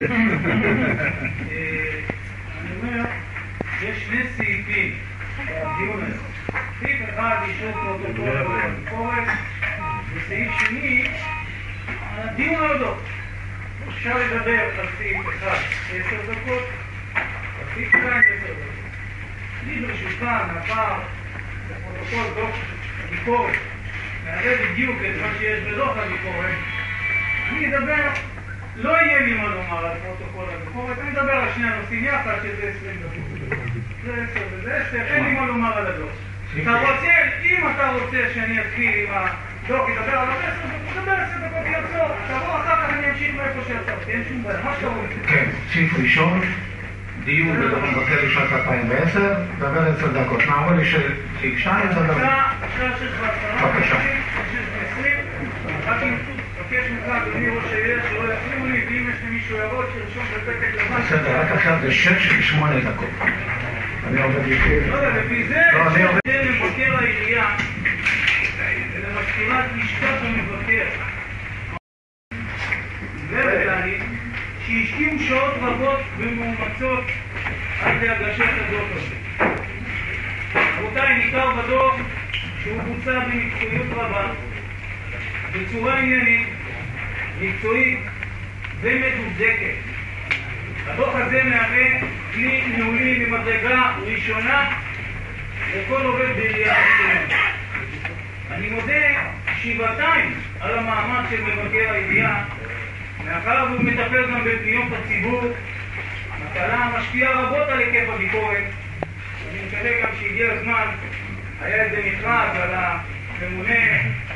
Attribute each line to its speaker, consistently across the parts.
Speaker 1: אני אומר, יש שני סעיפים בדיון הזה. סעיף אחד, אישור פרוטוקול הביקורת, וסעיף שני, הדיון לא. אפשר לדבר על סעיף אחד 10 דקות, על סעיף 2 10 דקות. אני ברשותך, מאחר לפרוטוקול דוח הביקורת, מעלה בדיוק את מה שיש בדוח הביקורת, אני אדבר, לא יהיה לי מה לומר על פרוטוקול הביקורת, אני אדבר על שני הנושאים יחד, שזה 20 דקות. זה 10 וזה 10, אין לי מה לומר על הדוח. אם אתה רוצה שאני אתחיל עם הדוח, ידבר על 10 דקות, תדבר 10 דקות, יחזור, תבוא אחר כך אני אמשיך מאיפה שיצרתי, אין שום בעיה, מה שאתה רוצה.
Speaker 2: כן, סעיף ראשון, דיון בדוח המבקר לשנת 2010, דבר 10 דקות. נעבור לסעיף 2, נדבר.
Speaker 1: עכשיו 6:10,
Speaker 2: בבקשה.
Speaker 1: 6:20, רק אם תבקש ממך, אדוני ראש העיר, שלא יפריעו לי, ואם יש למישהו הערות, שירשום בפתק לבן.
Speaker 2: בסדר, רק עכשיו זה 6-8 דקות. אני עובד לפי...
Speaker 1: לא יודע, לפי זה, זה למבקר העירייה, ולמזכירת לשכת המבקר. ובתאני, שהשקיעו שעות רבות ומאומצות עד להגשת הדוח הזה. רבותיי, ניכר בדוח שהוא בוצע במקצועיות רבה, בצורה עניינית, מקצועית ומדוקדקת. הדוח הזה מהווה כלי ניהולי ממדרגה ראשונה לכל עובד בעיריית אשקלון. אני מודה שבעתיים על המאמץ של מבקר העירייה, מאחר והוא מטפל גם בפניות הציבור, מטלה המשפיעה רבות על היקף הביקורת. אני מקווה גם שהגיע הזמן, היה איזה מכרז על הממונה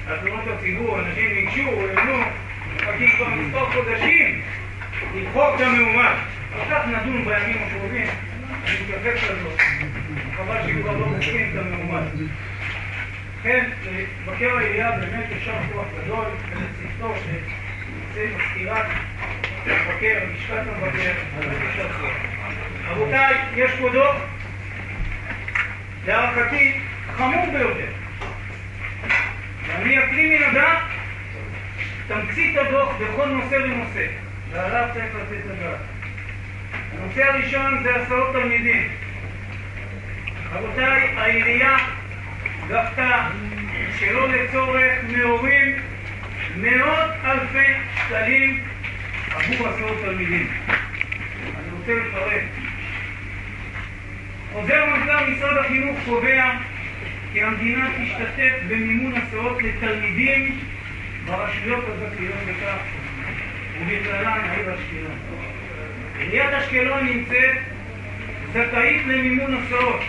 Speaker 1: על תלונות הציבור, אנשים ניגשו, העלו, מחכים כבר מספר חודשים לבחור את המאומץ. על כך נדון בימים הקרובים, אני מתייחס לזאת, חבל שהוא כבר לא מוכרים את המאומץ. כן, מבקר העירייה באמת ישר כוח גדול, ולצפתו שיוצא מזכירת מבקר, לשכת המבקר, ישר כוח. רבותיי, יש פה דוח, להערכתי, חמור ביותר. ואני אקריא מן הדף, תמצית הדוח בכל נושא ונושא, ועליו צריך לתת הדעת. הנושא הראשון זה הסעות תלמידים. רבותיי, העירייה גבתה שלא לצורך מהורים מאות אלפי שקלים עבור הסעות תלמידים. אני רוצה לפרט. חוזר מנכ"ל משרד החינוך קובע כי המדינה תשתתף במימון הסעות לתלמידים ברשויות הזכאיות לכך, ובכללן העיר אשקלון. עיריית אשקלון נמצאת זכאית למימון הסעות.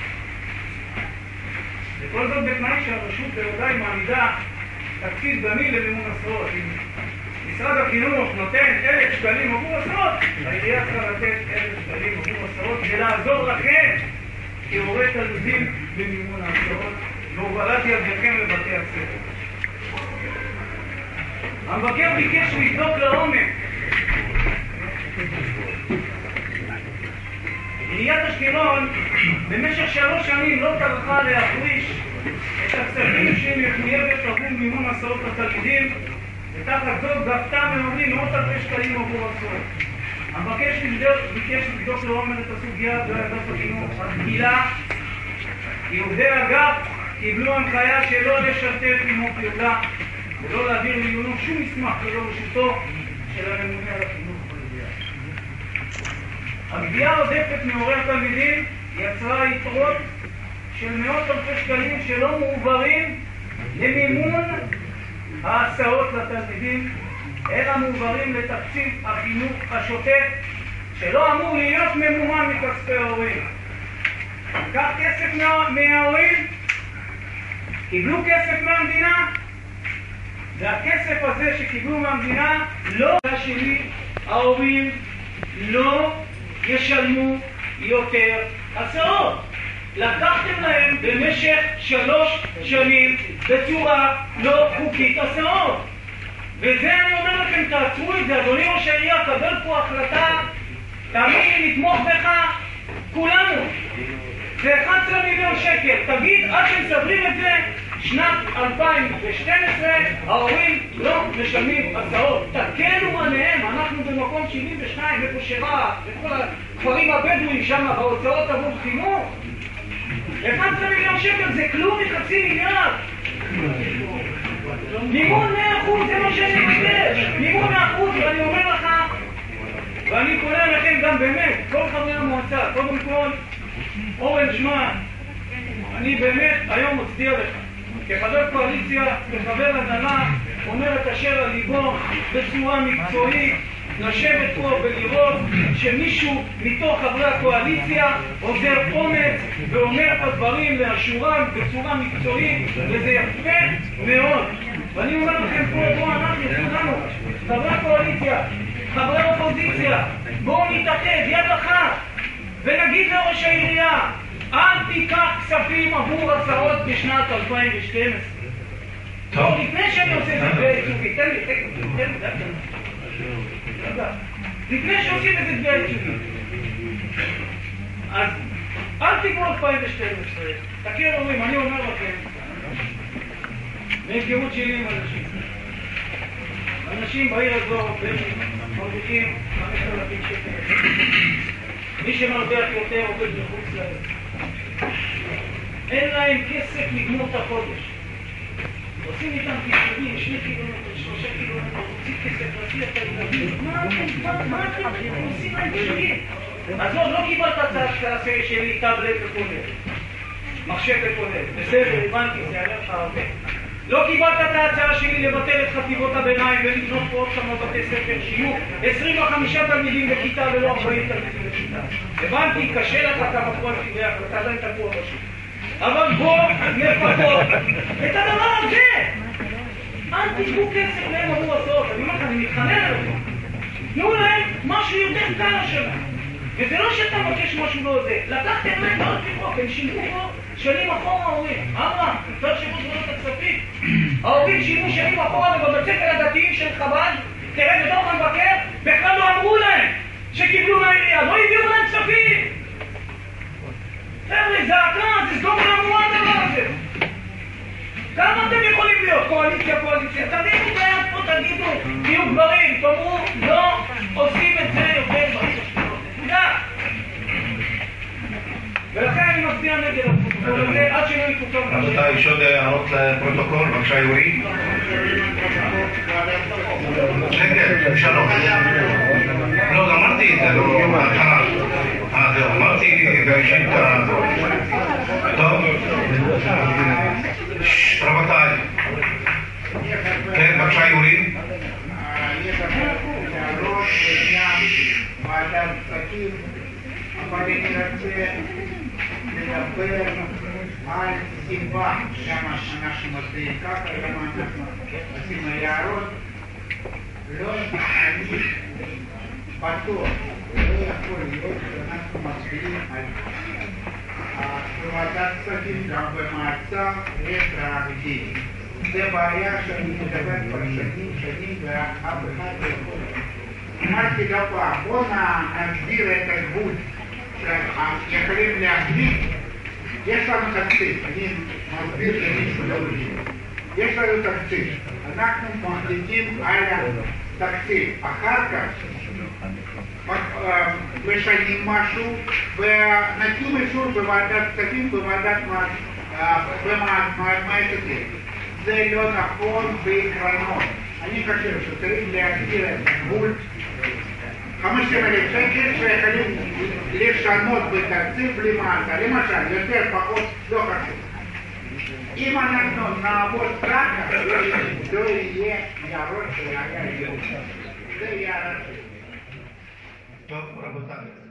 Speaker 1: וכל זאת בתנאי שהרשות בוודאי מעמידה תקציב גמיל למימון הסעות. אם משרד החינוך נותן 1,000 שקלים עבור הסעות, העירייה צריכה לתת 1,000 שקלים עבור הסעות ולעזור לכם כהורי תלמידים במימון ההסעות והובלת ילדיכם לבתי הספר. המבקר ביקש לבדוק לעומק עיריית אשקלון במשך 3 שנים לא טרחה להפריש את הכספים שהיא מחויבת עבור מימון הסעות לתלמידים, ותחת זאת גבתה מהורים מאות אלפי שקלים עבור הסעות. המבקש ביקש לבדוק לעומק את הסוגיה באגף החינוך. גילה כי עובדי האגף קיבלו הנחיה שלא לשתף עמו פעולה ולא להעביר לעיונו שום מסמך ללא רשותו של הממונה על החינוך בעירייה. הגבייה העודפת מהורי התלמידים יצרה יתרות של מאות אלפי שקלים שלא מועברים למימון ההסעות לתלמידים, אלא מועברים לתקציב החינוך השוטף שלא אמור להיות ממומן מכספי ההורים. כך כסף מההורים, קיבלו כסף מהמדינה, והכסף הזה שקיבלו מהמדינה לא שלי, ההורים לא ישלמו יותר הסעות. לקחתם להם במשך 3 שנים בצורה לא חוקית הסעות. וזה אני אומר לכם, תעצרו את זה. אדוני ראש העירייה, קבל פה החלטה, תאמין לי, נתמוך בך כולנו. זה 11 מיליון שקל. תגיד, עד שמסברים את זה, 2 שנת 2012 ההורים לא משלמים הסעות. תקלו עליהם, אנחנו במקום 72, איפה שרע, בכל הכפרים הבדואים שם, בהוצאות עבור חינוך. 11 מיליון שקל זה כלום מחצי מיליארד. מימון 100%, זה מה שאני מבקש. מימון 100%, ואני אומר לך, ואני קורא לכם גם באמת, כל חברי המועצה, קודם כל, אורן שמע, אני באמת היום מצדיע לך. כחבר קואליציה, כחבר הנהלה, אומר את אשר על ליבו בצורה מקצועית, לשבת פה ולראות שמישהו מתוך חברי הקואליציה עוזר אומץ ואומר את הדברים לאשורם בצורה מקצועית, וזה יפה מאוד. ואני אומר לכם פה, אנחנו כולנו, חברי הקואליציה, חברי האופוזיציה, בואו נתאחד יד אחת ונגיד לראש העירייה, אל תיקח כספים עבור הסעות בשנת 2012. טוב, לפני שאני עושה את זה תשובי, תן לי, לפני שעושים את זה תשובי, אז אל תיקחו 2012, תכיר הורים, אני אומר לכם, מהיכרות שלי עם אנשים בעיר הזו, מרוויחים 5,000 שקל. מי שמרוויח יותר עובד מחוץ לארץ. אין להם כסף לגמור את החודש. עושים איתם חישובים, 2 קילומטר, 3 קילומטר, רוצים כסף להסיע את הילדים. מה אתם עושים להם חישובים? אז לא קיבלת את ההשקעה שלי טאבלט וכולל. מחשב וכולל. בסדר, הבנתי, זה יעלה לך הרבה. לא קיבלת את ההצעה שלי לבטל את חטיבות הביניים ולבנות פה עוד כמה בתי ספר שיהיו 25 תלמידים בכיתה ולא 40 תלמידים בכיתה. הבנתי, קשה לך כמה פרויקטים ביחד, אתה עדיין תקוע בשביל. אבל בוא לפחות את הדבר הזה. אל תתנו כסף להם עבור הסעות. אני אומר לך, אני מתחנן עליהם. תנו להם משהו יותר קל השנה. וזה לא שאתה מבקש משהו לא זה. לקחתם להם מאוד פחות, הם שילמו פה שנים אחורה ההורים. אברהם, יותר שירות ועדת הכספים. ההורים שילמו שנים אחורה ובבית ספר הדתיים של חב"ד, תראה בדוח המבקר, בכלל לא אמרו להם שקיבלו מהעירייה, לא הביאו להם כספים. חבר'ה, זעקה, זה סדום ועמורה הדבר הזה. כמה אתם יכולים להיות? קואליציה. תגידו ביד פה, תגידו, תהיו גברים, תאמרו, לא עושים את זה יותר בשבילות. נקודה. ולכן אני מצביע נגד הפרוטוקול הזה, עד שלא יתוקן.
Speaker 2: רבותיי, יש עוד הערות לפרוטוקול? בבקשה, יורי. שקט, שלום. לא, גמרתי את זה, לא בהתחלה. זהו, אמרתי בראשית טוב. רבותיי. כן, בבקשה, יורי.
Speaker 3: יש הערות בעניין ועדת כספים, אבל אני רוצה לדבר על סיבה למה אנחנו מצביעים ככה, למה אנחנו עושים הערות. לא אני בטוח, לא יכול להיות שאנחנו מצביעים על ועדת כספים גם במועצה רטרואקטיבית. זה בעיה שאני מדבר כבר שנים ואף אחד לא יכול. אמרתי גם פעם, בוא נגדיר את הגבול שיכולים להחליט. יש לנו תקציב, אני מסביר למישהו לא מבין. יש לנו תקציב, אנחנו מחליטים על התקציב. אחר כך משנים משהו ונתנו אישור בוועדת כספים, בוועדת מועצת. זה לא נכון בעקרונות. אני חושב שצריך להגדיר את הגבול 50,000 שקל שיכולים לשנות בתקציב בלי מעצה. למשל, יותר פחות לא חשוב. אם אנחנו נעבוד ככה, לא יהיה ירוק שהיה יום. זה יהיה הרשת.
Speaker 2: טוב, רבותיי.